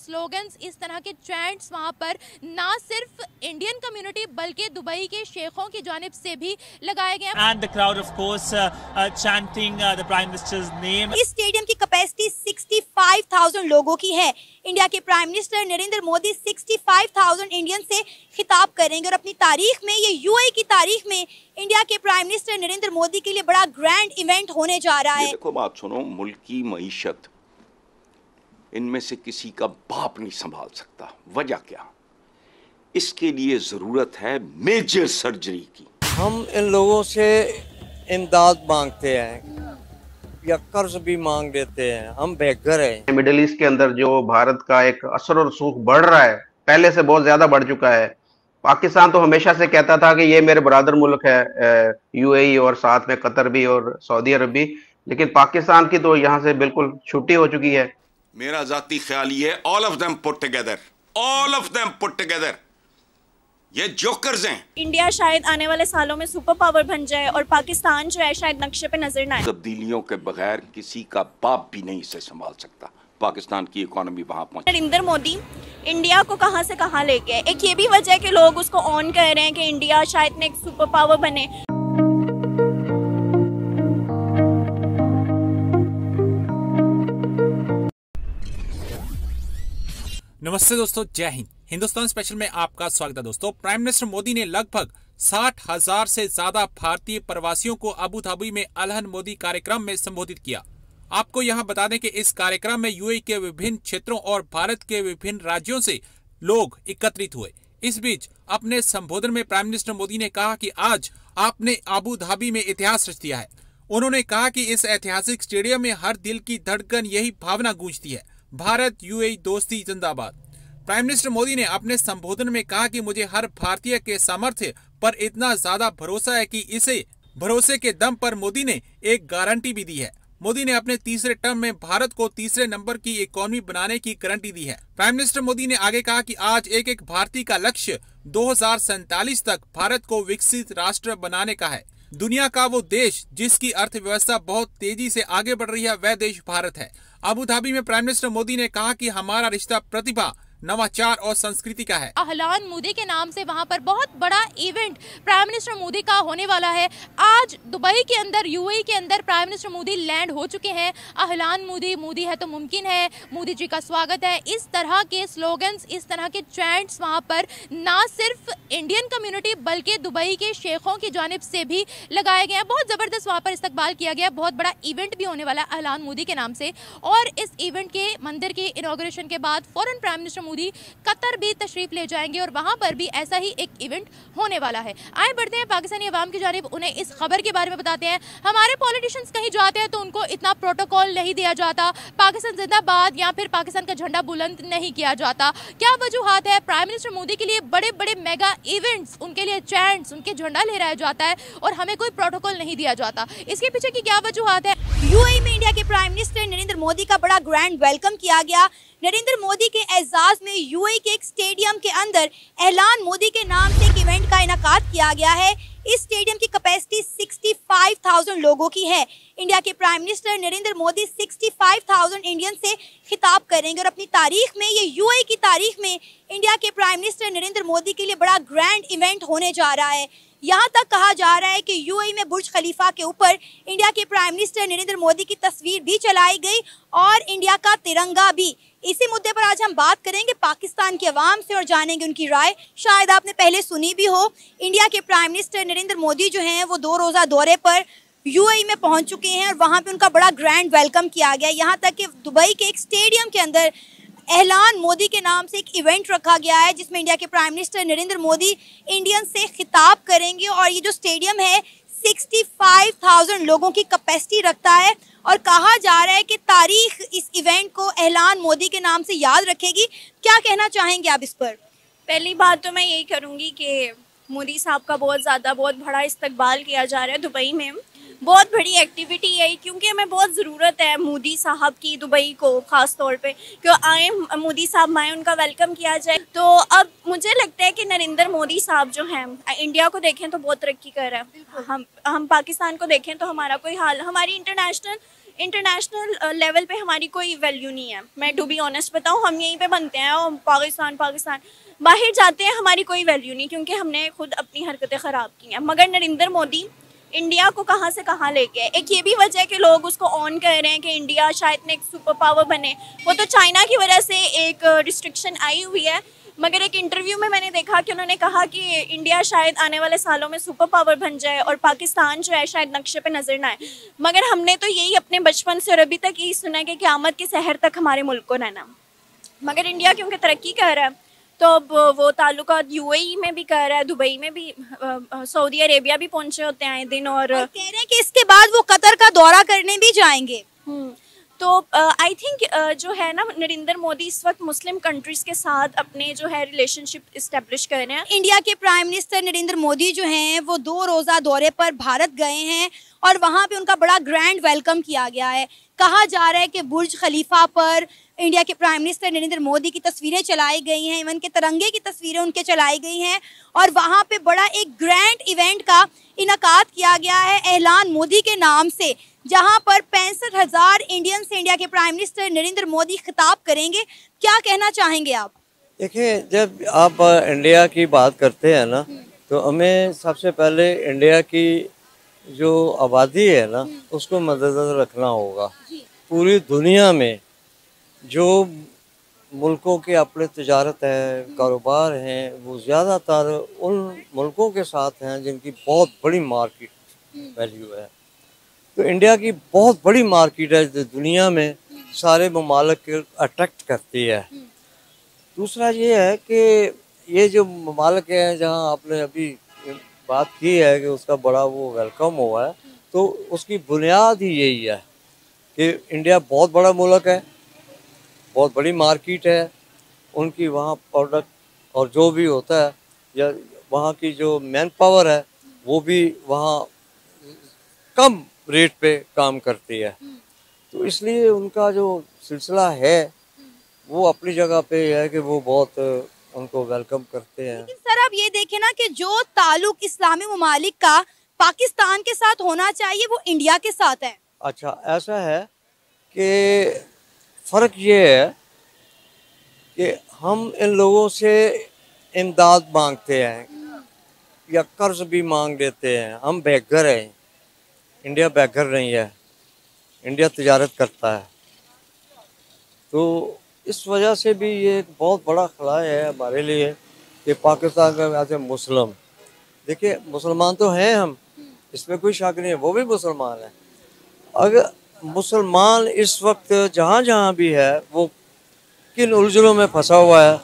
Slogans, इस तरह के चैंट्स वहाँ पर ना सिर्फ इंडियन कम्युनिटी बल्कि दुबई के शेखों की जानिब से भी लगाए गए। And the crowd, of course, chanting the Prime Minister's name. इस स्टेडियम की कैपेसिटी 65,000 लोगों की है। इंडिया के prime minister Narendra Modi 65,000 Indian से खिताब करेंगे और अपनी तारीख में, ये यूएई की तारीख में इंडिया के प्राइम मिनिस्टर नरेंद्र मोदी के लिए बड़ा ग्रैंड इवेंट होने जा रहा है। देखो बात सुनो, मुल्क की मईशत इनमें से किसी का बाप नहीं संभाल सकता। वजह क्या? इसके लिए जरूरत है मेजर सर्जरी की। हम इन लोगों से इमदाद मांगते हैं या कर्ज भी मांग लेते हैं, हम बेघर हैं। मिडिल ईस्ट के अंदर जो भारत का एक असर और सूख बढ़ रहा है, पहले से बहुत ज्यादा बढ़ चुका है। पाकिस्तान तो हमेशा से कहता था कि ये मेरे बरादर मुल्क है, यूएई और साथ में कतर भी और सऊदी अरब भी, लेकिन पाकिस्तान की तो यहाँ से बिल्कुल छुट्टी हो चुकी है। मेरा जाती ख्याल ये all of them put together ये जोकर्स हैं। इंडिया शायद आने वाले सालों में सुपर पावर बन जाए और पाकिस्तान जो है शायद नक्शे पे नजर ना आए। तब्दीलियों के बगैर किसी का बाप भी नहीं इसे संभाल सकता। पाकिस्तान की इकोनॉमी वहां पहुंची। नरेंद्र मोदी इंडिया को कहां से कहां ले गए। एक ये भी वजह है कि लोग उसको ऑन कर रहे हैं कि इंडिया शायद एक सुपर पावर बने। नमस्ते दोस्तों, जय हिंद। हिंदुस्तान स्पेशल में आपका स्वागत है। दोस्तों, प्राइम मिनिस्टर मोदी ने लगभग 60,000 से ज्यादा भारतीय प्रवासियों को अबू धाबी में अलहन मोदी कार्यक्रम में संबोधित किया। आपको यहां बता दें कि इस कार्यक्रम में यूएई के विभिन्न क्षेत्रों और भारत के विभिन्न राज्यों से लोग एकत्रित हुए। इस बीच अपने संबोधन में प्राइम मिनिस्टर मोदी ने कहा कि आज आपने अबू धाबी में इतिहास रच दिया है। उन्होंने कहा कि इस ऐतिहासिक स्टेडियम में हर दिल की धड़कन यही भावना गूंजती है, भारत यूएई दोस्ती जिंदाबाद। प्राइम मिनिस्टर मोदी ने अपने संबोधन में कहा कि मुझे हर भारतीय के सामर्थ्य पर इतना ज्यादा भरोसा है कि इसे भरोसे के दम पर मोदी ने एक गारंटी भी दी है। मोदी ने अपने तीसरे टर्म में भारत को तीसरे नंबर की इकोनॉमी बनाने की गारंटी दी है। प्राइम मिनिस्टर मोदी ने आगे कहा कि आज एक एक भारतीय का लक्ष्य 2047 तक भारत को विकसित राष्ट्र बनाने का है। दुनिया का वो देश जिसकी अर्थव्यवस्था बहुत तेजी से आगे बढ़ रही है, वह देश भारत है। अबू धाबी में प्राइम मिनिस्टर मोदी ने कहा कि हमारा रिश्ता प्रतिभा, नवाचार और संस्कृति का है। अहलान मोदी के नाम से वहां पर बहुत बड़ा इवेंट प्राइम मिनिस्टर मोदी का होने वाला है। आज दुबई के अंदर, यूएई के अंदर प्राइम मिनिस्टर मोदी लैंड हो चुके हैं। अहलान मोदी, मोदी है तो मुमकिन है, मोदी जी का स्वागत है, इस तरह के स्लोगन्स, इस तरह के चैंट्स वहां पर ना सिर्फ इंडियन कम्युनिटी बल्कि दुबई के शेखों की जानिब से भी लगाए गए हैं। बहुत जबरदस्त वहां पर इस्तकबाल किया गया। बहुत बड़ा इवेंट भी होने वाला है अहलान मोदी के नाम से। और इस इवेंट के मंदिर के इनॉग्रेशन के बाद फौरन प्राइम मिनिस्टर मोदी कतर भी तशरीफ ले जाएंगे और वहां पर भी ऐसा ही एक इवेंट होने वाला है। आए बढ़ते हैं पाकिस्तानी अवाम की जानिब, उन्हें इस खबर के बारे में बताते हैं। हमारे पॉलिटिशियंस कहीं जाते हैं तो उनको इतना प्रोटोकॉल नहीं दिया जाता, पाकिस्तान जिंदाबाद या फिर पाकिस्तान का झंडा बुलंद नहीं किया जाता। क्या वजूहात है? प्राइम मिनिस्टर मोदी के लिए बड़े बड़े मेगा इवेंट्स, उनके लिए चैंट्स, उनके झंडा लहराया जाता है और हमें कोई प्रोटोकॉल नहीं दिया जाता। इसके पीछे की क्या वजूहात है? यूएई में इंडिया के प्राइम मिनिस्टर नरेंद्र मोदी का बड़ा ग्रैंड वेलकम किया गया। नरेंद्र मोदी के एजाज में यूएई के एक स्टेडियम के अंदर एहलान मोदी के नाम से एक इवेंट का इनेकाद किया गया है। इस स्टेडियम की कैपेसिटी 65,000 लोगों की है। इंडिया के prime minister Narendra Modi 65,000 Indian से खिताब करेंगे और अपनी तारीख में, ये यूएई की तारीख में इंडिया के प्राइम मिनिस्टर नरेंद्र मोदी के लिए बड़ा ग्रैंड इवेंट होने जा रहा है। यहाँ तक कहा जा रहा है कि यूएई में बुर्ज खलीफा के ऊपर इंडिया के प्राइम मिनिस्टर नरेंद्र मोदी की तस्वीर भी चलाई गई और इंडिया का तिरंगा भी। इसी मुद्दे पर आज हम बात करेंगे पाकिस्तान के अवाम से और जानेंगे उनकी राय। शायद आपने पहले सुनी भी हो, इंडिया के प्राइम मिनिस्टर नरेंद्र मोदी जो हैं वो 2 रोज़ा दौरे पर यूएई में पहुंच चुके हैं और वहां पे उनका बड़ा ग्रैंड वेलकम किया गया। यहाँ तक कि दुबई के एक स्टेडियम के अंदर एहलान मोदी के नाम से एक इवेंट रखा गया है जिसमें इंडिया के prime minister Narendra Modi Indian से खिताब करेंगे। और ये जो स्टेडियम है 65,000 लोगों की कैपेसिटी रखता है और कहा जा रहा है कि तारीख इस इवेंट को एहलान मोदी के नाम से याद रखेगी। क्या कहना चाहेंगे आप इस पर? पहली बात तो मैं यही करूँगी कि मोदी साहब का बहुत बड़ा इस्तकबाल किया जा रहा है दुबई में। बहुत बड़ी एक्टिविटी है क्योंकि हमें बहुत ज़रूरत है मोदी साहब की दुबई को ख़ास तौर पे कि आए मोदी साहब आए, उनका वेलकम किया जाए। तो अब मुझे लगता है कि नरेंद्र मोदी साहब जो हैं इंडिया को देखें तो बहुत तरक्की कर रहा है। हम पाकिस्तान को देखें तो हमारा कोई हाल, हमारी इंटरनेशनल लेवल पे हमारी कोई वैल्यू नहीं है। मैं टू बी ऑनेस्ट बताऊँ, हम यहीं पे बनते हैं और पाकिस्तान बाहर जाते हैं, हमारी कोई वैल्यू नहीं क्योंकि हमने खुद अपनी हरकतें ख़राब की हैं। मगर नरेंद्र मोदी इंडिया को कहाँ से कहाँ लेके आए। एक ये भी वजह है कि लोग उसको ऑन कर रहे हैं कि इंडिया शायद एक सुपर पावर बने। वो तो चाइना की वजह से एक रिस्ट्रिक्शन आई हुई है, मगर एक इंटरव्यू में मैंने देखा कि उन्होंने कहा कि इंडिया शायद आने वाले सालों में सुपर पावर बन जाए और पाकिस्तान जो है शायद नक्शे पे नजर ना आए। मगर हमने तो यही अपने बचपन से और अभी तक यही सुना है कि क़यामत के सहर तक हमारे मुल्क को रहना। मगर इंडिया क्योंकि तरक्की कर रहा है तो अब वो ताल्लुकात यूएई में भी कर रहा है, दुबई में भी, सऊदी अरेबिया भी पहुंचे होते हैं आए दिन और कह रहे हैं कि इसके बाद वो कतर का दौरा करने भी जाएंगे। तो आई थिंक जो है ना, नरेंद्र मोदी इस वक्त मुस्लिम कंट्रीज़ के साथ अपने जो है रिलेशनशिप इस्टेब्लिश कर रहे हैं। इंडिया के प्राइम मिनिस्टर नरेंद्र मोदी जो हैं वो 2 रोज़ा दौरे पर भारत गए हैं और वहाँ पे उनका बड़ा ग्रैंड वेलकम किया गया है। कहा जा रहा है कि बुर्ज खलीफा पर इंडिया के प्राइम मिनिस्टर नरेंद्र मोदी की तस्वीरें चलाई गई हैं, इवन के तिरंगे की तस्वीरें उनके चलाई गई हैं और वहाँ पे बड़ा एक ग्रैंड इवेंट का इनकाद किया गया है ऐलान मोदी के नाम से, जहाँ पर 65,000 इंडियन से इंडिया के प्राइम मिनिस्टर नरेंद्र मोदी खिताब करेंगे। क्या कहना चाहेंगे आप? देखिए, जब आप इंडिया की बात करते हैं ना, तो हमें सबसे पहले इंडिया की जो आबादी है ना उसको मद्देनजर रखना होगा। पूरी दुनिया में जो मुल्कों के अपने तिजारत है, कारोबार हैं, वो ज़्यादातर उन मुल्कों के साथ हैं जिनकी बहुत बड़ी मार्केट वैल्यू है। तो इंडिया की बहुत बड़ी मार्केट है जो दुनिया में सारे ममालिक को अट्रैक्ट करती है। दूसरा ये है कि ये जो ममालिक हैं जहाँ आपने अभी बात की है कि उसका बड़ा वो वेलकम हुआ है, तो उसकी बुनियाद ही यही है कि इंडिया बहुत बड़ा मुल्क है, बहुत बड़ी मार्केट है, उनकी वहाँ प्रोडक्ट और जो भी होता है या वहाँ की जो मैन पावर है वो भी वहाँ कम रेट पे काम करती है। तो इसलिए उनका जो सिलसिला है वो अपनी जगह पे है कि वो बहुत उनको वेलकम करते हैं। लेकिन सर आप ये देखें ना कि जो ताल्लुक इस्लामी ममालिक का पाकिस्तान के साथ होना चाहिए वो इंडिया के साथ है। अच्छा, ऐसा है कि फ़र्क ये है कि हम इन लोगों से इमदाद मांगते हैं या कर्ज भी मांग लेते हैं। हम बेघर हैं, इंडिया बेघर नहीं है, इंडिया तिजारत करता है। तो इस वजह से भी ये एक बहुत बड़ा खला है हमारे लिए कि पाकिस्तान का वैसे मुस्लिम, देखिए मुसलमान तो हैं हम, इसमें कोई शक नहीं है, वो भी मुसलमान है। अगर मुसलमान इस वक्त जहाँ जहाँ भी है वो किन उलझनों में फंसा हुआ है